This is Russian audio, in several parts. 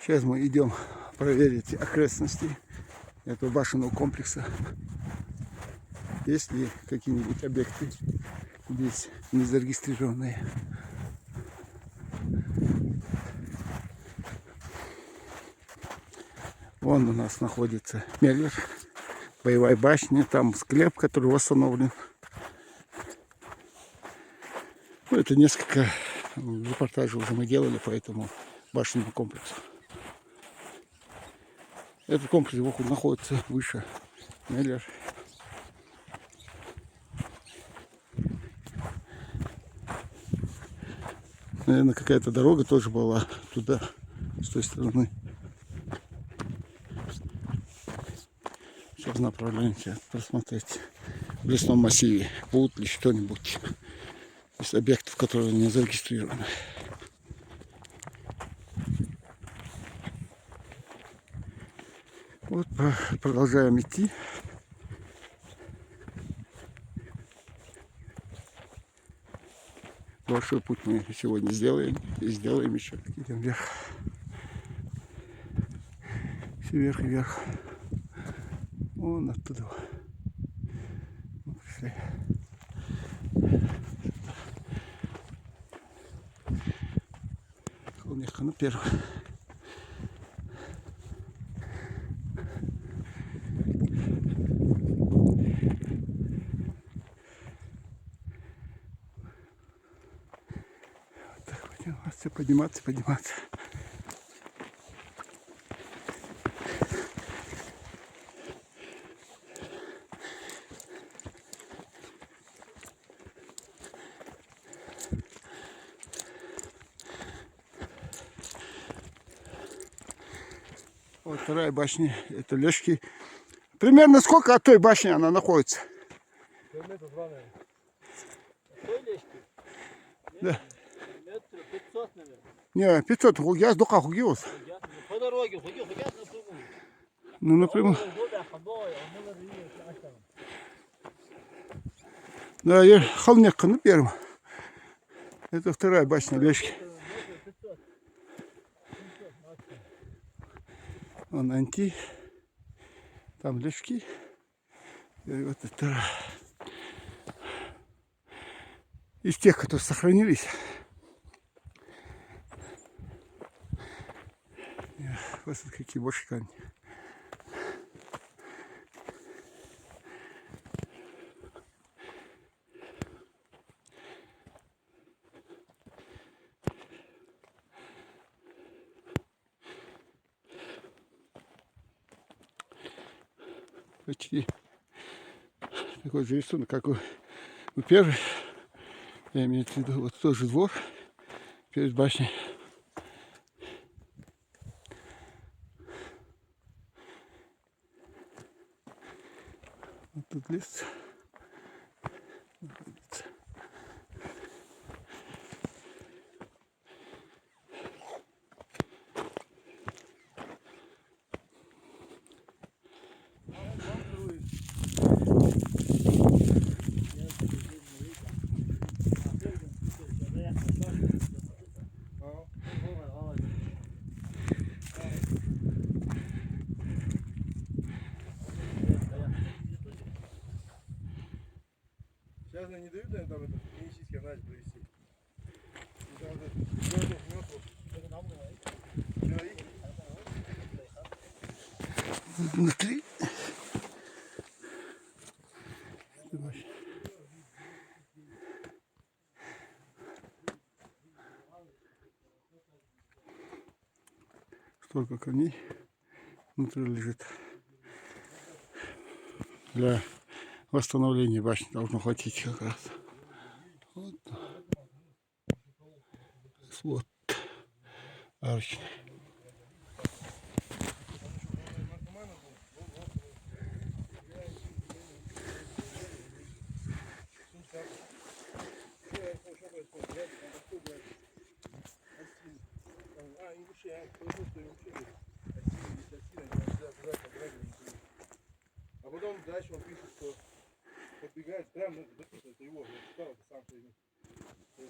Сейчас мы идем проверить окрестности этого башенного комплекса. Есть ли какие-нибудь объекты здесь не зарегистрированные. Вон у нас находится Меллер, боевая башня, там склеп, который восстановлен. Ну, это несколько репортажей уже мы делали по этому башенному комплексу. Этот комплекс находится выше Меллер. Наверное, какая-то дорога тоже была туда, с той стороны. Сейчас направляемся просмотреть в лесном массиве, будут ли что-нибудь из объектов, которые не зарегистрированы. Вот продолжаем идти. Большой путь мы сегодня сделаем. И сделаем еще. Идем вверх. Все вверх и вверх. Вон оттуда. Мы пришли. Холмеха, ну первый. Вот так подниматься, подниматься, подниматься. Вот вторая башня, это Лешки. Примерно сколько от той башни она находится? Километр 2, наверное. Той Лешки? Да. Метр 500, наверное. Не, 500, я с духа хугиус. По дороге, ходил напрямую. Ну, напрямую. Да, я холмеха, ну первым. Это вторая башня Лешки. Вон Анти. Там Лешки. И вот это из тех, которые сохранились. Вот какие больше камни. Почти такой же рисунок, как у первой. Я имею в виду вот тоже двор перед башней. Вот тут лес. Сейчас не дают, наверное, там этот клинический анализ провести. Внутри. Столько камней внутри лежит. Для восстановления башни должно хватить как раз. Вот. Свод арочный. А потом дальше он пишет, что подбегает прямо, ну, допустим, это его, я читал, это сам что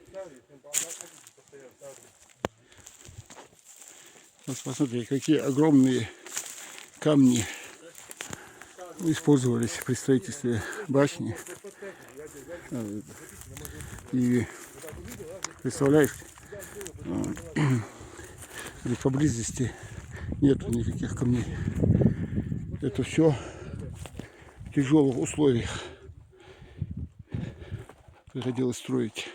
ставит, он постоянно ставит. Вот посмотри, какие огромные камни использовались при строительстве башни. И представляешь, здесь поблизости нет никаких камней. Это все в тяжелых условиях приходилось строить.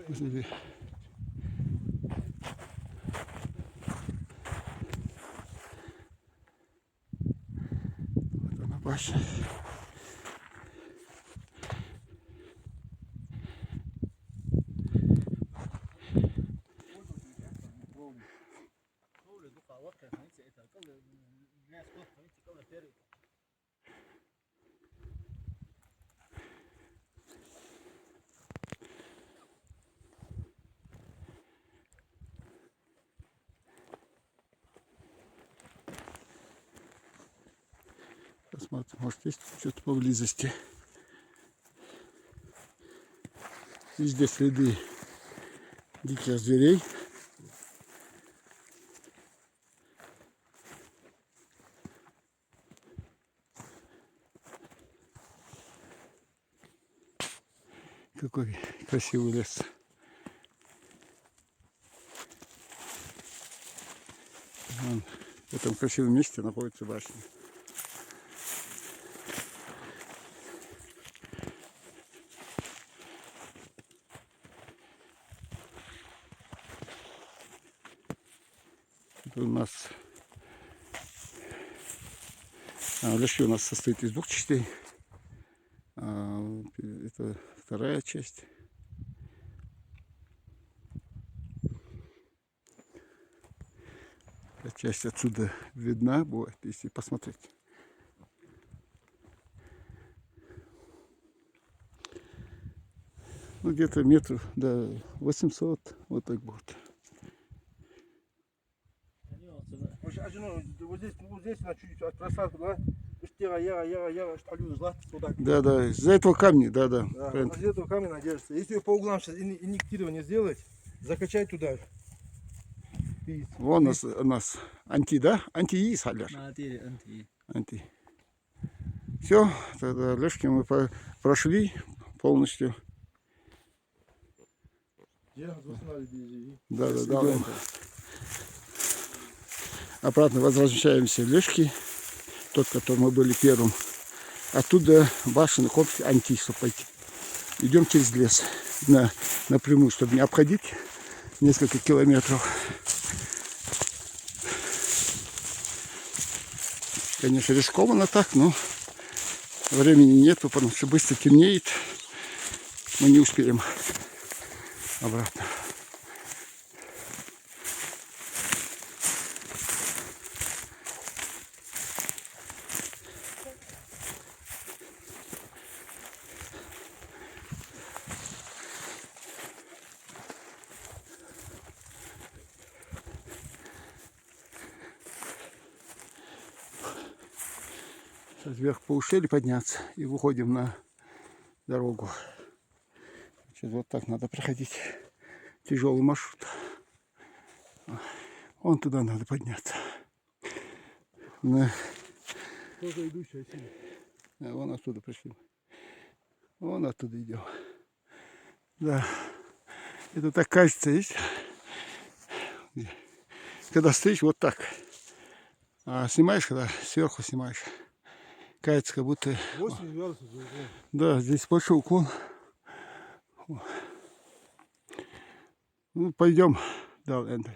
Посмотри. Вот она башня. Посмотрим, может есть что-то поблизости. Везде следы диких зверей. Какой красивый лес. Вон, в этом красивом месте находится башня. Это у нас Лешки у нас состоит из двух частей. Это вторая часть. Эта часть отсюда видна будет, если посмотреть. Ну, где-то метров до 800, вот так будет. Вот здесь она чуть-чуть от просадки, да? Я шпалю злат сюда. Да, да, из-за этого камня, да, да. Да, из этого камня держится. Если ее по углам сейчас инъектирование сделать, закачать туда. Вон у нас анти, да? Анти саляр. Анти. Все, тогда Лешки мы прошли полностью. Да, да, да. Обратно возвращаемся в Лешки, тот, который мы были первым. Оттуда башенный комплекс анти, чтобы пойти. Идем через лес напрямую, чтобы не обходить несколько километров. Конечно, рискованно так, но времени нету, потому что быстро темнеет. Мы не успеем обратно. Сейчас вверх по ущелью подняться и выходим на дорогу. Сейчас вот так надо проходить тяжелый маршрут. Вон туда надо подняться. Тоже идущая сильно. Вон оттуда пришли. Вон оттуда идем. Да. Это так кажется, есть? Когда стоишь вот так. А снимаешь, когда сверху снимаешь. Кажется, как будто... 8 градусов за углом. Да, здесь большой уклон. Ну, пойдем. Да, Эндрю.